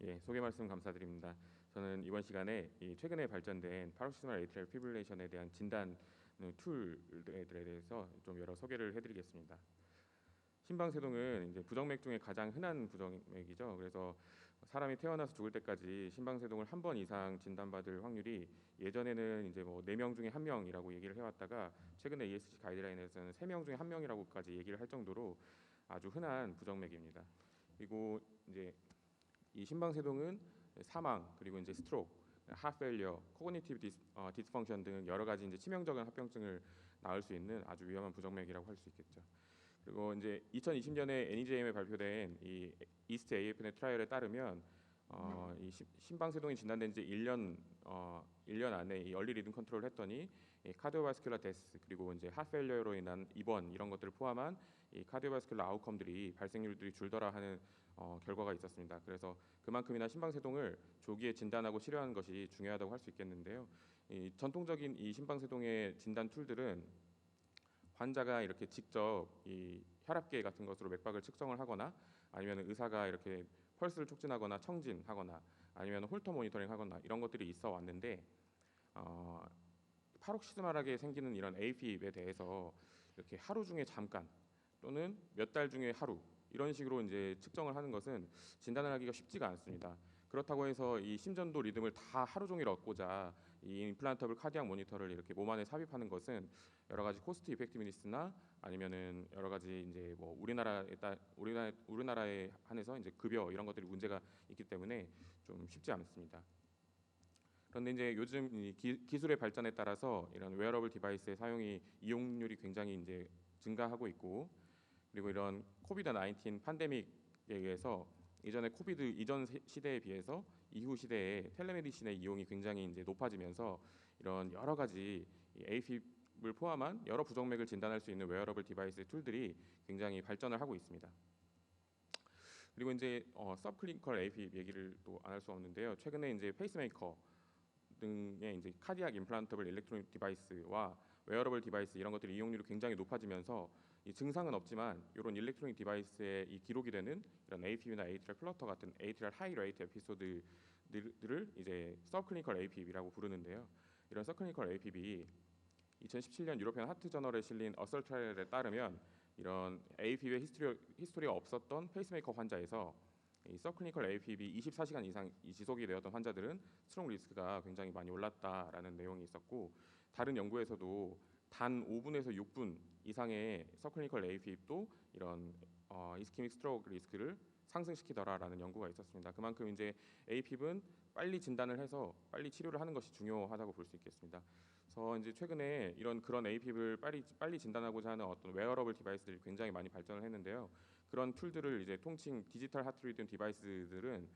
예, 소개 말씀 감사드립니다. 저는 이번 시간에 이 최근에 발전된 파록시스멀 에이트리얼 피브릴레이션에 대한 진단 툴들에 대해서 좀 여러 소개를 해드리겠습니다. 심방세동은 이제 부정맥 중에 가장 흔한 부정맥이죠. 그래서 사람이 태어나서 죽을 때까지 심방세동을 한 번 이상 진단받을 확률이 예전에는 이제 뭐 4명 중에 1명이라고 얘기를 해왔다가 최근에 ESG 가이드라인에서는 3명 중에 1명이라고까지 얘기를 할 정도로 아주 흔한 부정맥입니다. 그리고 이제 이 심방세동은 사망 그리고 이제 스트로크, 하트페일리어, 코그니티브 디스펑션 등 여러 가지 이제 치명적인 합병증을 낳을 수 있는 아주 위험한 부정맥이라고 할 수 있겠죠. 그리고 이제 2020년에 NEJM에 발표된 이 이스트 AFN 트라이얼에 따르면 이 심방세동이 진단된 지 1년 안에 이 얼리 리듬 컨트롤을 했더니 이 카디오바스큘러 데스 그리고 이제 하트페일리어로 인한 입원 이런 것들을 포함한 이 카디오바스큘러 아웃컴들이 발생률들이 줄더라 하는 결과가 있었습니다. 그래서 그만큼이나 심방세동을 조기에 진단하고 치료하는 것이 중요하다고 할 수 있겠는데요. 이 전통적인 이 심방세동의 진단 툴들은 환자가 이렇게 직접 이 혈압계 같은 것으로 맥박을 측정을 하거나 아니면 의사가 이렇게 펄스를 촉진하거나 청진하거나 아니면 홀터 모니터링 하거나 이런 것들이 있어 왔는데 파록시스멀하게 생기는 이런 AFib에 대해서 이렇게 하루 중에 잠깐 또는 몇 달 중에 하루 이런 식으로 이제 측정을 하는 것은 진단을 하기가 쉽지가 않습니다. 그렇다고 해서 이 심전도 리듬을 다 하루 종일 얻고자 이 임플란터블 카디악 모니터를 이렇게 몸 안에 삽입하는 것은 여러 가지 코스트 이펙티브니스나 아니면은 여러 가지 이제 뭐 우리나라에 한해서 이제 급여 이런 것들이 문제가 있기 때문에 좀 쉽지 않습니다. 그런데 이제 요즘 이 기술의 발전에 따라서 이런 웨어러블 디바이스의 사용이 이용률이 굉장히 이제 증가하고 있고 그리고 이런 코비드 19 팬데믹에 의해서 이전에 코비드 이전 시대에 비해서 이후 시대에 텔레메디신의 이용이 굉장히 이제 높아지면서 이런 여러 가지 AFib을 포함한 여러 부정맥을 진단할 수 있는 웨어러블 디바이스 툴들이 굉장히 발전을 하고 있습니다. 그리고 이제 서브클리니컬 AFib 얘기를 또 안 할 수 없는데요. 최근에 이제 페이스메이커 등의 이제 카디악 임플란터블 일렉트로닉 디바이스와 웨어러블 디바이스 이런 것들이 이용률이 굉장히 높아지면서 이 증상은 없지만 이런 일렉트로닉 디바이스에 이 기록이 되는 이런 AFib나 에이트리얼 플러터 같은 에이트리얼 하이 레이트 에피소드들을 이제 서브클리니컬 AFib이라고 부르는데요. 이런 서브클리니컬 AFib이 2017년 유로피언 하트 저널에 실린 어설 트라이얼에 따르면 이런 AFib의 히스토리가 없었던 페이스메이커 환자에서 이 서클리니컬 AFib이 24시간 이상 지속이 되었던 환자들은 스트롱 리스크가 굉장히 많이 올랐다라는 내용이 있었고 다른 연구에서도 단 5분에서 6분 이상의 서클리니컬 AFib도 이런 이스케믹 스트로크 리스크를 상승시키더라라는 연구가 있었습니다. 그만큼 이제 AFib은 빨리 진단을 해서 빨리 치료를 하는 것이 중요하다고 볼 수 있겠습니다. 그래서 이제 최근에 그런 AFib을 빨리 진단하고자 하는 어떤 웨어러블 디바이스들이 굉장히 많이 발전을 했는데요. 그런 툴들을 이제 통칭 디지털 하트 리듬 디바이스들은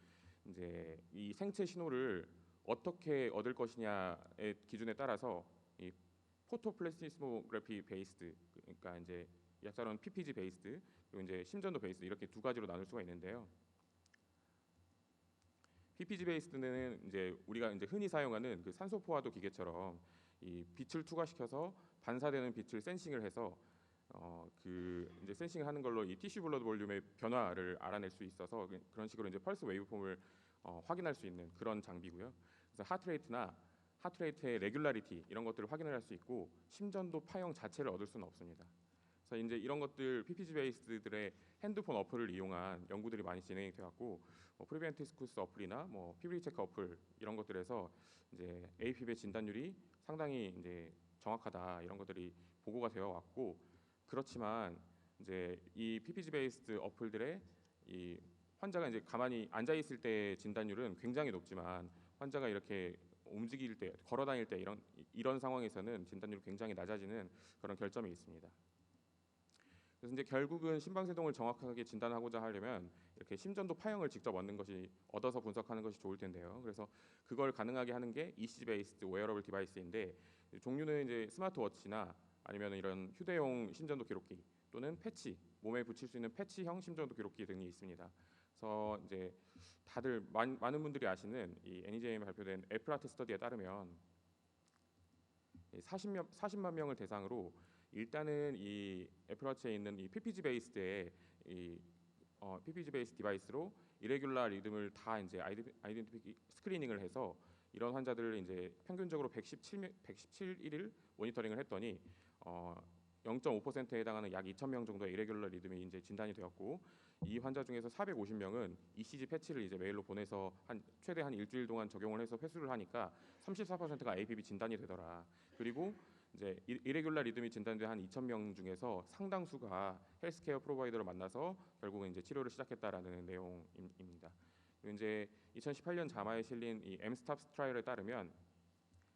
이제 이 생체 신호를 어떻게 얻을 것이냐의 기준에 따라서 이 포토플래시스모그래피 베이스드 그러니까 이제 약자로는 PPG 베이스드 그리고 이제 심전도 베이스드 이렇게 두 가지로 나눌 수가 있는데요. PPG 베이스드는 이제 우리가 이제 흔히 사용하는 그 산소 포화도 기계처럼 이 빛을 투과시켜서 반사되는 빛을 센싱을 해서 그 이제 센싱을 하는 걸로 이 티슈 블러드 볼륨의 변화를 알아낼 수 있어서 그런 식으로 이제 펄스 웨이브폼을 확인할 수 있는 그런 장비고요. 그래서 하트레이트의 레귤라리티 이런 것들을 확인을 할 수 있고 심전도 파형 자체를 얻을 수는 없습니다. 그래서 이제 이런 것들 PPG 베이스들의 핸드폰 어플을 이용한 연구들이 많이 진행이 되었고 프리벤티스쿠스 어플이나 뭐 피브리 체크 어플 이런 것들에서 이제 AFib의 진단율이 상당히 이제 정확하다 이런 것들이 보고가 되어 왔고 그렇지만 이제 이 PPG 베이스드 어플들의 이 환자가 이제 가만히 앉아 있을 때의 진단율은 굉장히 높지만 환자가 이렇게 움직일 때, 걸어 다닐 때 이런 상황에서는 진단율이 굉장히 낮아지는 그런 결점이 있습니다. 그래서 이제 결국은 심방세동을 정확하게 진단하고자 하려면 이렇게 심전도 파형을 직접 얻어서 분석하는 것이 좋을 텐데요. 그래서 그걸 가능하게 하는 게 ECG 베이스드 웨어러블 디바이스인데 종류는 이제 스마트워치나 아니면 이런 휴대용 심전도 기록기 또는 패치, 몸에 붙일 수 있는 패치형 심전도 기록기 등이 있습니다. 그래서 이제 다들 많은 분들이 아시는 이 NEJM에 발표된 애플아트 스터디에 따르면 40만 명을 대상으로 일단은 이 애플워치에 있는 이 PPG 베이스의 PPG 베이스 디바이스로 이레귤라 리듬을 다 이제 아이덴티티 스크리닝을 해서 이런 환자들을 이제 평균적으로 117일을 모니터링을 했더니 0.5%에 해당하는 약 2,000명 정도의 이레귤러 리듬이 이제 진단이 되었고, 이 환자 중에서 450명은 ECG 패치를 이제 메일로 보내서 최대 한 일주일 동안 적용을 해서 회수를 하니까 34%가 APB 진단이 되더라. 그리고 이제 이레귤러 리듬이 진단된 한 2,000명 중에서 상당수가 헬스케어 프로바이더를 만나서 결국은 이제 치료를 시작했다라는 내용입니다. 그리고 이제 2018년 자마에 실린 이 엠스탑스 트라이얼에 따르면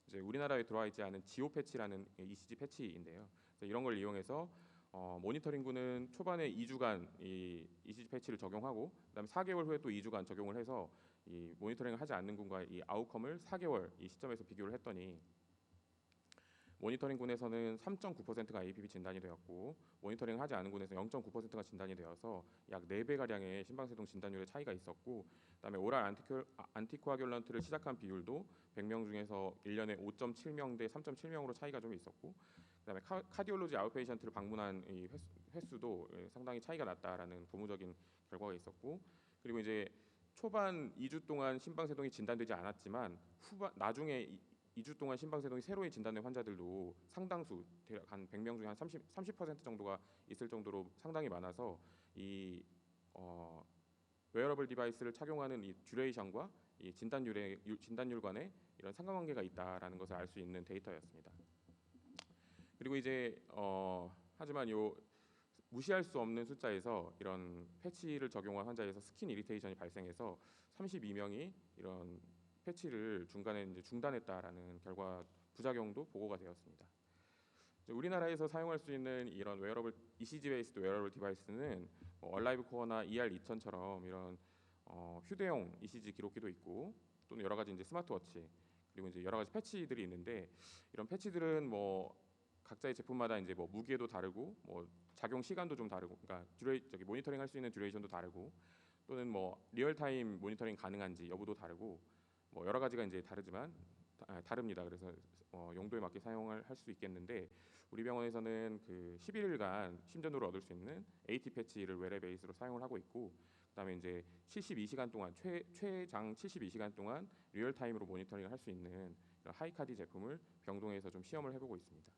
이제 우리나라에 들어와 있지 않은 지오 패치라는 ECG 패치인데요. 그래서 이런 걸 이용해서 모니터링군은 초반에 2주간 이 ECG 패치를 적용하고 그다음에 4개월 후에 또 2주간 적용을 해서 이 모니터링을 하지 않는 군과 이 아웃컴을 4개월 이 시점에서 비교를 했더니 모니터링군에서는 3.9%가 APB 진단이 되었고 모니터링을 하지 않은 군에서 0.9%가 진단이 되어서 약 4배 가량의 심방세동 진단율의 차이가 있었고, 그다음에 오랄 안티코아귤런트를 시작한 비율도 100명 중에서 1년에 5.7명 대 3.7명으로 차이가 좀 있었고, 그다음에 카디올로지 아웃페이션트를 방문한 이 횟수도 상당히 차이가 났다라는 고무적인 결과가 있었고, 그리고 이제 초반 2주 동안 심방세동이 진단되지 않았지만 나중에 2주 동안 심방세동이 새로이 진단된 환자들도 상당수 대략 한 100명 중에 한 30% 정도가 있을 정도로 상당히 많아서 이 웨어러블 디바이스를 착용하는 이 듀레이션과 이 진단율 간에 이런 상관관계가 있다라는 것을 알 수 있는 데이터였습니다. 그리고 이제 하지만 요 무시할 수 없는 숫자에서 이런 패치를 적용한 환자에서 스킨 이리테이션이 발생해서 32명이 이런 패치를 중간에 이제 중단했다라는 결과 부작용도 보고가 되었습니다. 우리나라에서 사용할 수 있는 이런 웨어러블 ECG 베이스드 웨어러블 디바이스는 얼라이브 코어나 ER2000처럼 이런 휴대용 ECG 기록기도 있고 또는 여러 가지 이제 스마트워치 그리고 이제 여러 가지 패치들이 있는데, 이런 패치들은 뭐 각자의 제품마다 이제 뭐 무게도 다르고 뭐 작용 시간도 좀 다르고, 그러니까 모니터링 할 수 있는 듀레이션도 다르고 또는 뭐 리얼타임 모니터링 가능한지 여부도 다르고 뭐 여러 가지가 이제 다릅니다. 그래서 용도에 맞게 사용을 할 수 있겠는데, 우리 병원에서는 그 11일간 심전도를 얻을 수 있는 AT 패치를 외래 베이스로 사용을 하고 있고, 그다음에 이제 72시간 동안 최장 72시간 동안 리얼타임으로 모니터링을 할 수 있는 하이카디 제품을 병동에서 좀 시험을 해보고 있습니다.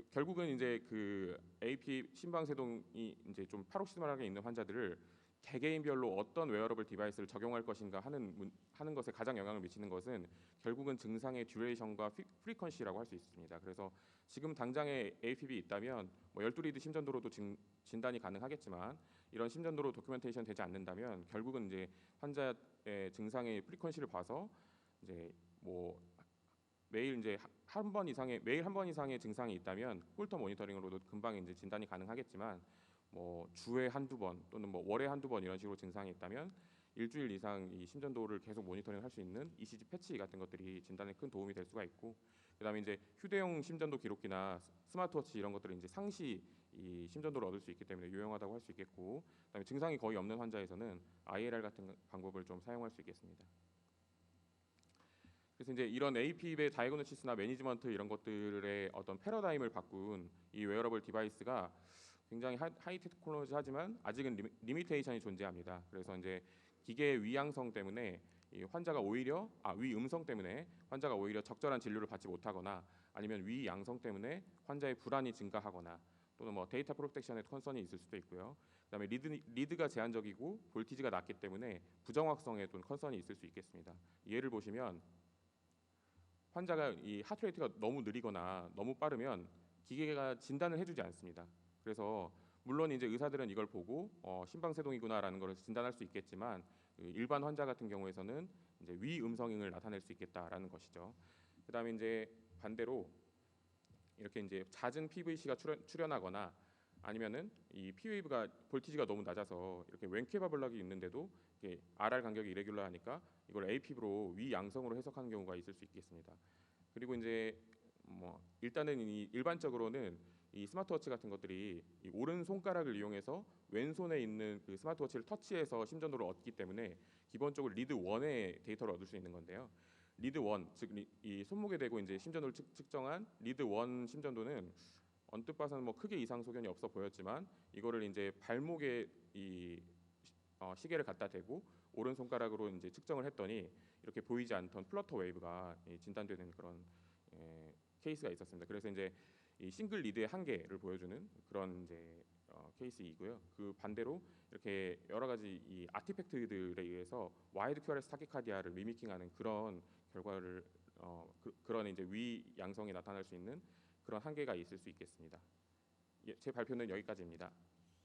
결국은 이제 그 AP 심방세동이 이제 좀 파록시멀하게 있는 환자들을 개개인별로 어떤 웨어러블 디바이스를 적용할 것인가 하는 것에 가장 영향을 미치는 것은 결국은 증상의 듀레이션과 프리퀀시라고 할 수 있습니다. 그래서 지금 당장에 APB 있다면 뭐 12리드 심전도로도 진단이 가능하겠지만, 이런 심전도로 도큐멘테이션 되지 않는다면 결국은 이제 환자의 증상의 프리퀀시를 봐서 이제 뭐 매일 한 번 이상의 증상이 있다면 홀터 모니터링으로도 금방 이제 진단이 가능하겠지만, 뭐 주에 한두 번 또는 뭐 월에 한두 번 이런 식으로 증상이 있다면 일주일 이상 이 심전도를 계속 모니터링 할 수 있는 ECG 패치 같은 것들이 진단에 큰 도움이 될 수가 있고, 그다음에 이제 휴대용 심전도 기록기나 스마트워치 이런 것들은 이제 상시 이 심전도를 얻을 수 있기 때문에 유용하다고 할 수 있겠고, 그다음에 증상이 거의 없는 환자에서는 ILR 같은 방법을 좀 사용할 수 있겠습니다. 그래서 이제 이런 AP의 다이그노시스나 매니지먼트 이런 것들의 어떤 패러다임을 바꾼 이 웨어러블 디바이스가 굉장히 하이 테크놀로지하지만 아직은 리미테이션이 존재합니다. 그래서 이제 기계의 위양성 때문에 이 환자가 오히려 위음성 때문에 환자가 오히려 적절한 진료를 받지 못하거나, 아니면 위양성 때문에 환자의 불안이 증가하거나, 또는 뭐 데이터 프로텍션의 컨선이 있을 수도 있고요. 그다음에 리드가 제한적이고 볼티지가 낮기 때문에 부정확성에 또 컨선이 있을 수 있겠습니다. 예를 보시면 환자가 이 하트레이트가 너무 느리거나 너무 빠르면 기계가 진단을 해주지 않습니다. 그래서 물론 이제 의사들은 이걸 보고 심방세동이구나라는 것을 진단할 수 있겠지만, 일반 환자 같은 경우에서는 이제 위음성을 나타낼 수 있겠다라는 것이죠. 그다음에 이제 반대로 이렇게 이제 잦은 PVC가 출현하거나, 아니면은 이 P웨이브가 볼티지가 너무 낮아서 이렇게 웬케바 블락이 있는데도 이게 RR 간격이 이레귤러하니까 이걸 AP로 위양성으로 해석하는 경우가 있을 수 있겠습니다. 그리고 이제 뭐 일단은 일반적으로는 이 스마트워치 같은 것들이 이 오른 손가락을 이용해서 왼손에 있는 그 스마트워치를 터치해서 심전도를 얻기 때문에 기본적으로 리드 1의 데이터를 얻을 수 있는 건데요. 리드 1, 즉 이 손목에 대고 이제 심전도를 측정한 리드 1 심전도는 언뜻 봐서는 뭐 크게 이상 소견이 없어 보였지만, 이거를 이제 발목에 이 시계를 갖다 대고 오른 손가락으로 이제 측정을 했더니 이렇게 보이지 않던 플러터 웨이브가 진단되는 그런 케이스가 있었습니다. 그래서 이제 이 싱글 리드의 한계를 보여주는 그런 이제 케이스이고요. 그 반대로 이렇게 여러 가지 이 아티팩트들에 의해서 와이드 QRS 타키카디아를 미미킹하는 그런 결과를 그런 이제 위 양성이 나타날 수 있는 그런 한계가 있을 수 있겠습니다. 제 발표는 여기까지입니다.